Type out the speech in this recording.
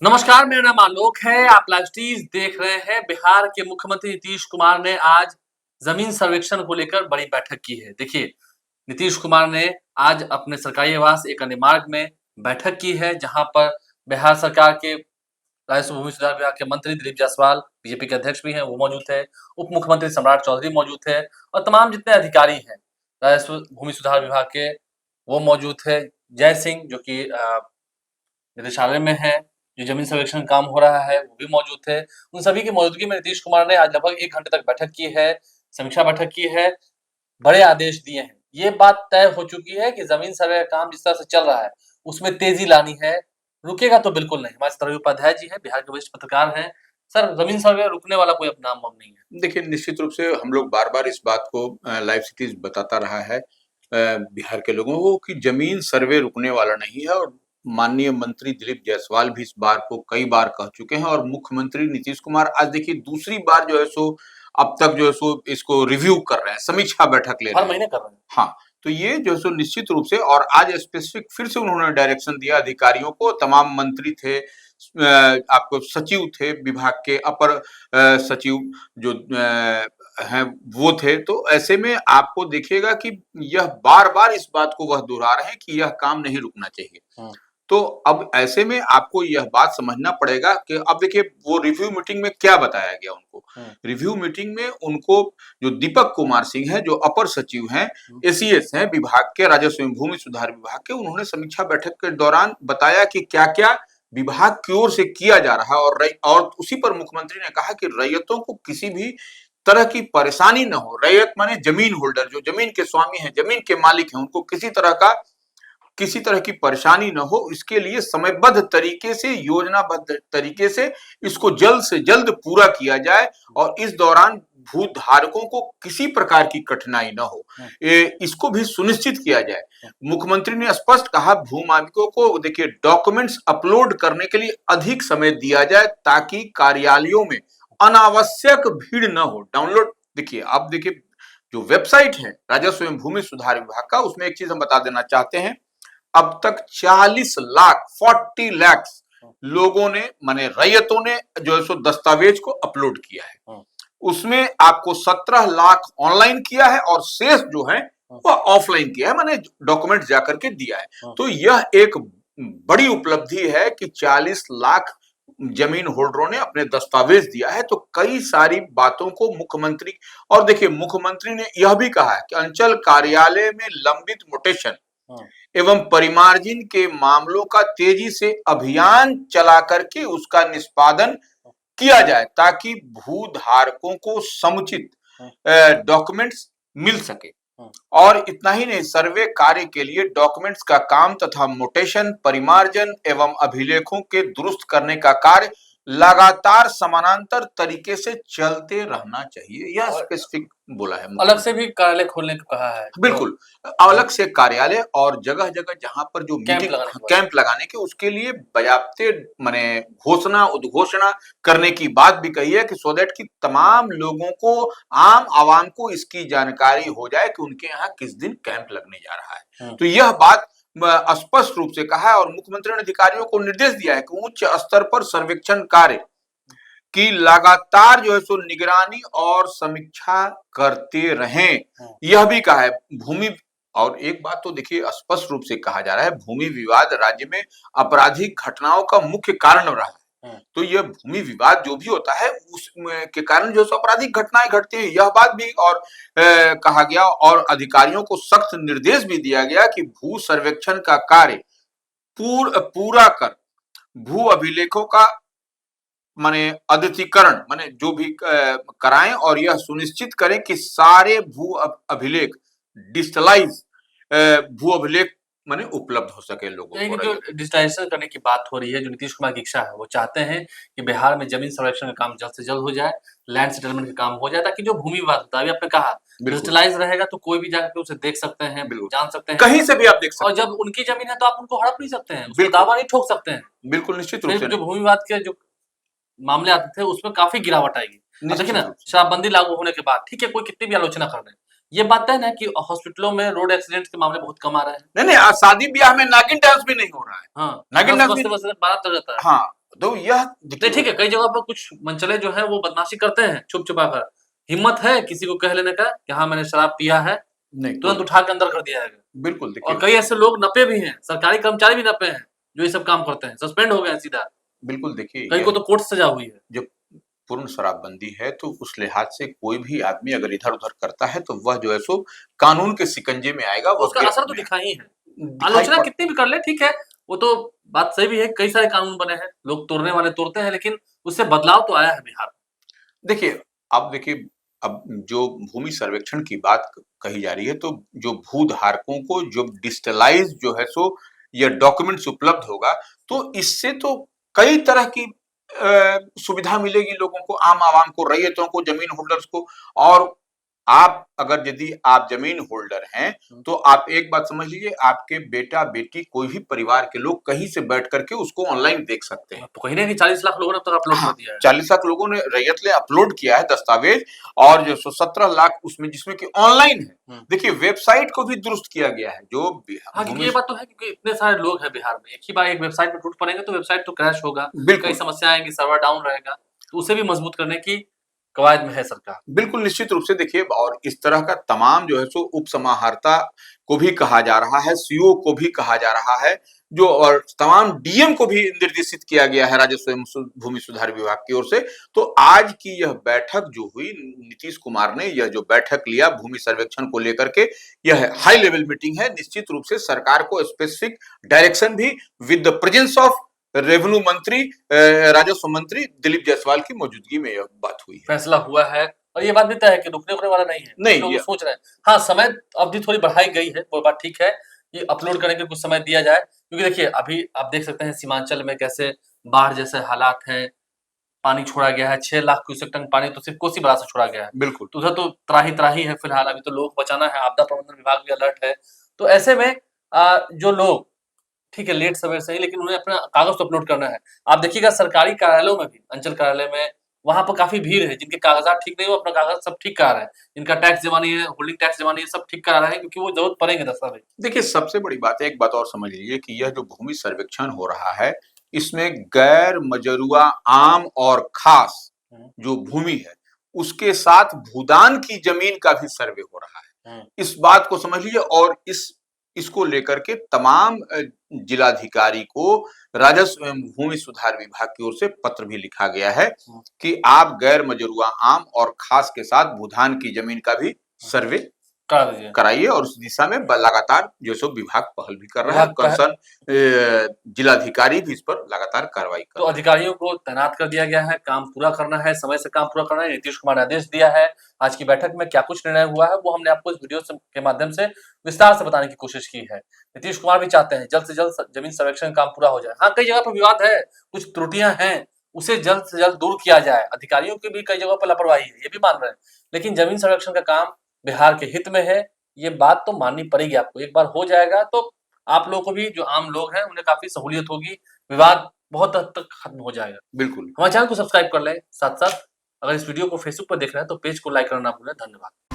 नमस्कार, मेरा नाम आलोक है। आप लाइव स्टीज देख रहे हैं। बिहार के मुख्यमंत्री नीतीश कुमार ने आज जमीन सर्वेक्षण को लेकर बड़ी बैठक की है। देखिए, नीतीश कुमार ने आज अपने सरकारी आवास एक अन्य मार्ग में बैठक की है, जहां पर बिहार सरकार के राजस्व भूमि सुधार विभाग के मंत्री दिलीप जायसवाल, बीजेपी के अध्यक्ष भी हैं, वो मौजूद थे। उप मुख्यमंत्री सम्राट चौधरी मौजूद थे और तमाम जितने अधिकारी हैं राजस्व भूमि सुधार विभाग के, वो मौजूद थे। जय सिंह, जो कि निदेशालय में है, जो जमीन सर्वेक्षण काम हो रहा है, वो भी मौजूद थे। उन सभी की मौजूदगी में नीतीश कुमार ने आज लगभग 1 घंटे तक बैठक की है, समीक्षा बैठक की है, बड़े आदेश दिए हैं। ये बात तय हो चुकी है कि जमीन सर्वे का काम जिस तरह से चल रहा है, उसमें तेजी लानी है। रुकेगा तो बिल्कुल नहीं। हमारे साथ रवि उपाध्याय जी हैं, बिहार के वरिष्ठ पत्रकार हैं। सर, जमीन सर्वे रुकने वाला कोई अब नाम-वाम नहीं है। देखिए, निश्चित रूप से हम लोग बार-बार इस बात को लाइव सिटीज़ बताता रहा है बिहार के लोगों को कि जमीन सर्वे रुकने वाला नहीं है और माननीय मंत्री दिलीप जायसवाल भी इस बात को कई बार कह चुके हैं और मुख्यमंत्री नीतीश कुमार आज देखिए दूसरी बार जो है सो अब तक जो है सो इसको रिव्यू कर रहे हैं, समीक्षा बैठक ले रहे हर हैं। महीने कर रहे हैं। हाँ, तो ये जो है सो निश्चित रूप से और आज स्पेसिफिक फिर से उन्होंने डायरेक्शन दिया अधिकारियों को, तमाम मंत्री थे, आपको सचिव थे विभाग के, अपर सचिव जो हैं वो थे। तो ऐसे में आपको देखिएगा कि यह बार-बार इस बात को वह दोहरा रहे हैं कि यह काम नहीं रुकना चाहिए। हाँ। तो अब ऐसे में आपको यह बात समझना पड़ेगा कि अब देखिए वो रिव्यू मीटिंग में क्या बताया गया उनको। रिव्यू मीटिंग में उनको जो दीपक कुमार सिंह हैं, जो अपर सचिव हैं, एसीएस हैं विभाग के, राजस्व एवं भूमि सुधार विभाग के, उन्होंने समीक्षा बैठक के दौरान बताया कि क्या-क्या विभाग की ओर से किया जा रहा है और उसी पर मुख्यमंत्री ने कहा कि रैयतों को किसी भी तरह की परेशानी न हो। रैयत माने जमीन होल्डर, जो जमीन के स्वामी हैं, जमीन के मालिक हैं, उनको किसी तरह की परेशानी न हो, इसके लिए समयबद्ध तरीके से, योजनाबद्ध तरीके से इसको जल्द से जल्द पूरा किया जाए और इस दौरान भूधारकों को किसी प्रकार की कठिनाई न हो, इसको भी सुनिश्चित किया जाए। मुख्यमंत्री ने स्पष्ट कहा भू मालिकों को देखिए डॉक्यूमेंट्स अपलोड करने के लिए अधिक समय दिया जाए ताकि कार्यालयों में अनावश्यक भीड़ न हो। डाउनलोड देखिए, अब देखिए जो वेबसाइट है राजस्व एवं भूमि सुधार विभाग का, उसमें एक चीज हम बता देना चाहते हैं। अब तक 40 लाख लोगों ने माने रैयतों ने जो है सो दस्तावेज को अपलोड किया है। उसमें आपको 17 लाख ऑनलाइन किया है और शेष जो है वह ऑफलाइन किया है, माने डॉक्यूमेंट जाकर के दिया है। तो यह एक बड़ी उपलब्धि है कि 40 लाख जमीन होल्डरों ने अपने दस्तावेज दिया है। तो कई सारी बातों को मुख्यमंत्री और देखिए मुख्यमंत्री ने यह भी कहा है कि अंचल कार्यालय में लंबित मोटेशन एवं परिमार्जिन के मामलों का तेजी से अभियान चला करके उसका निष्पादन किया जाए ताकि भूधारकों को समुचित डॉक्यूमेंट्स मिल सके। और इतना ही नहीं, सर्वे कार्य के लिए डॉक्यूमेंट्स का काम तथा मोटेशन, परिमार्जन एवं अभिलेखों के दुरुस्त करने का कार्य लगातार समानांतर तरीके से चलते रहना चाहिए। यह स्पेसिफिक बोला है। अलग से भी कार्यालय खोलने को कहा है। बिल्कुल, अलग से कार्यालय और जगह-जगह जहां पर जो मीटिंग कैंप लगाने के उसके लिए बयाप्ते माने घोषणा उद्घोषणा करने की बात भी कही है कि सो दैट कि तमाम लोगों को, आम आवाम को इसकी जानकारी हो जाए कि उनके यहाँ किस दिन कैंप लगने जा रहा है। तो यह बात स्पष्ट रूप से कहा है और मुख्यमंत्री ने अधिकारियों को निर्देश दिया है कि उच्च स्तर पर सर्वेक्षण कार्य की लगातार जो है सो निगरानी और समीक्षा करते रहें। यह भी कहा है भूमि और एक बात तो देखिए स्पष्ट रूप से कहा जा रहा है, भूमि विवाद राज्य में आपराधिक घटनाओं का मुख्य कारण रहा है। तो यह भूमि विवाद जो भी होता है उसके कारण जो आपराधिक घटनाएं घटती है, यह बात भी और कहा गया और अधिकारियों को सख्त निर्देश भी दिया गया कि भू सर्वेक्षण का कार्य पूरा कर भू अभिलेखों का माने अद्यतीकरण माने जो भी कराएं और यह सुनिश्चित करें कि सारे भू अभिलेख डिजिटलाइज भू अभिलेख माने उपलब्ध हो सके लोगों को। जो डिजिटाइजेशन करने की बात हो रही है, जो नीतीश कुमार की इच्छा है, वो चाहते हैं कि बिहार में जमीन सर्वेक्षण का काम जल्द से जल्द हो जाए, लैंड सेटलमेंट का काम हो जाए, ताकि जो भूमि विवाद होता है, अभी आपने कहा डिजिटलाइज रहेगा तो कोई भी जाकर उसे देख सकते हैं, जान सकते हैं, कहीं से भी आप देख सकते हैं। और जब उनकी जमीन है तो आप उनको हड़प नहीं सकते हैं, दावा नहीं ठोक सकते हैं। बिल्कुल निश्चित रूप से जो भूमि विवाद के जो मामले आते थे उसमें काफी गिरावट आएगी। देखिए ना, शराबबंदी लागू होने के बाद ठीक है, कोई कितनी भी आलोचना कर रहे हैं, ये बात है ना कि हॉस्पिटलों में रोड एक्सीडेंट के मामले बहुत कम आ रहे हैं। नहीं, शादी ब्याह में नागिन डांस भी नहीं हो रहा है। हाँ, नागिन डांस बस बारात हो जाता है। हाँ, तो यह नहीं ठीक है, कई जगह पर कुछ मनचले जो है वो बदमाशी करते हैं छुप छुपा कर। हिम्मत है किसी को कह लेने का कि हाँ मैंने शराब पिया है, नहीं तुरंत उठा के अंदर कर दिया जाएगा। बिल्कुल और देखिए, कई ऐसे लोग नपे भी हैं, सरकारी कर्मचारी भी नपे हैं जो ये सब काम करते हैं, सस्पेंड हो गए हैं सीधा। बिल्कुल देखिए, कई को यह तो कोर्ट सजा हुई है। जब पूर्ण शराबबंदी है तो उस लिहाज से कोई भी आदमी अगर इधर-उधर करता है तो वह जो है सो कानून के शिकंजे में आएगा, तो वह उसका गिरफ्त असर तो में दिखा ही है। दिखाई आलोचना पड़ कितनी भी कर ले ठीक है, वो तो बात सही भी है, कई सारे कानून बने हैं, लोग तोड़ने वाले तोड़ते हैं, लेकिन उससे बदलाव तो आया है बिहार में। देखिए, अब देखिए, अब जो भूमि सर्वेक्षण की बात कही जा रही है, तो जो भूधारकों को जो डिजिटलाइज़ जो है सो ये डॉक्यूमेंट्स उपलब्ध होगा, तो इससे तो कई तरह की सुविधा मिलेगी लोगों को, आम आवाम को, रैयतों को, ज़मीन होल्डर्स को। और आप अगर यदि आप ज़मीन होल्डर हैं, तो आप एक बात समझ लीजिए, आपके बेटा-बेटी, कोई भी परिवार के लोग कहीं से बैठ कर के उसको ऑनलाइन देख सकते हैं। तो कहीं ना कहीं 40 लाख लोगों ने अब तक अपलोड हाँ, कर दिया है। 40 लाख लोगों ने रैयत ने अपलोड किया है दस्तावेज, और जो सो 17 लाख उसमें जिसमें कि ऑनलाइन है। देखिए, वेबसाइट को भी दुरुस्त किया गया है, जो हाँ, क्योंकि भूमि ये बात तो है, क्योंकि इतने सारे लोग हैं बिहार में, एक ही बार एक वेबसाइट पे टूट पड़ेंगे तो वेबसाइट तो क्रैश होगा, कई बिल्कुल, समस्या आएँगी, सर्वर डाउन रहेगा, तो उसे भी मजबूत करने की कवायद में है सरकार। बिल्कुल निश्चित रूप से देखिए, और इस तरह का तमाम जो है सो उपसमाहर्ता को भी कहा जा रहा है, सीओ को भी कहा जा रहा है, जो और तमाम डीएम को भी निर्देशित किया गया है राजस्व एवं भूमि सुधार विभाग की ओर से। तो आज की यह बैठक जो हुई, नीतीश कुमार ने यह जो बैठक लिया भूमि सर्वेक्षण को लेकर के, यह हाई लेवल मीटिंग है। निश्चित रूप से सरकार को स्पेसिफिक डायरेक्शन भी with the presence of revenue मंत्री, राजस्व मंत्री दिलीप जायसवाल की मौजूदगी में यह बात हुई है। फैसला हुआ है और ये बात भी तय है कि रुकने वाला नहीं है। नहीं, लोग ये सोच रहे हैं। हाँ, समय अवधि थोड़ी बढ़ाई गई है, वो बात ठीक है कि अपलोड करने के कुछ समय दिया जाए, क्योंकि देखिए अभी आप देख सकते हैं सीमांचल में कैसे बाढ़ जैसे हालात हैं, पानी छोड़ा गया है, 6 लाख क्यूसेक टन पानी तो सिर्फ कोसी बराज से छोड़ा गया है। बिल्कुल। तो उधर तो त्राही-त्राही है फिलहाल, अभी तो लोग बचाना है, आपदा प्रबंधन विभाग भी अलर्ट है। तो ऐसे में जो लोग ठीक है लेट सवेर सही, लेकिन उन्हें अपना कागज़ तो अपलोड करना है। आप देखिएगा सरकारी कार्यालयों में भी, अंचल कार्यालय में, वहाँ पर काफ़ी भीड़ है, जिनके कागज़ात ठीक नहीं, वो अपना कागज़ सब ठीक करा रहे हैं। जिनका टैक्स जमा नहीं है, होल्डिंग टैक्स जमा नहीं है, सब ठीक करा रहे हैं, क्योंकि वो ज़रूरत पड़ेंगे दस्तावेज़। देखिए, सबसे बड़ी बात है, एक बात और समझ लीजिए कि यह जो भूमि सर्वेक्षण हो रहा है, इसमें गैर मजरूआ आम और खास हुँ, जो भूमि है, उसके साथ भूदान की जमीन का भी सर्वे हो रहा है। हुँ। इस बात को समझ लीजिए, और इसको लेकर के तमाम जिलाधिकारी को राजस्व एवं भूमि सुधार विभाग की ओर से पत्र भी लिखा गया है हुँ। कि आप गैर मजरूआ आम और खास के साथ भूदान की जमीन का भी सर्वे करा दीजिए। कराइए, और उस दिशा में लगातार जो सो विभाग पहल भी कर रहा है। विभाग कह कंसर्न जिलाधिकारी भी इस पर लगातार कार्रवाई कर तो रहे हैं। अधिकारियों को तैनात कर दिया गया है, काम पूरा करना है, समय से काम पूरा करना है। नीतीश कुमार ने आदेश दिया है। आज की बैठक में क्या कुछ निर्णय हुआ है, वो हमने आपको इस वीडियो के माध्यम से विस्तार से बताने की कोशिश की है। नीतीश कुमार भी चाहते हैं जल्द से जल्द जमीन सर्वेक्षण काम पूरा हो जाए। हाँ, कई जगह पर विवाद है, कुछ त्रुटियां हैं, उसे जल्द से जल्द दूर किया जाए। अधिकारियों की भी कई जगहों पर लापरवाही है, ये भी मान रहे हैं। लेकिन जमीन सर्वेक्षण का काम बिहार के हित में है, ये बात तो माननी पड़ेगी आपको। एक बार हो जाएगा तो आप लोगों को भी, जो आम लोग हैं, उन्हें काफ़ी सहूलियत होगी, विवाद बहुत हद तक खत्म हो जाएगा। बिल्कुल। हमारे चैनल को सब्सक्राइब कर लें, साथ-साथ अगर इस वीडियो को फेसबुक पर देख रहे हैं तो पेज को लाइक करना ना भूलें। धन्यवाद।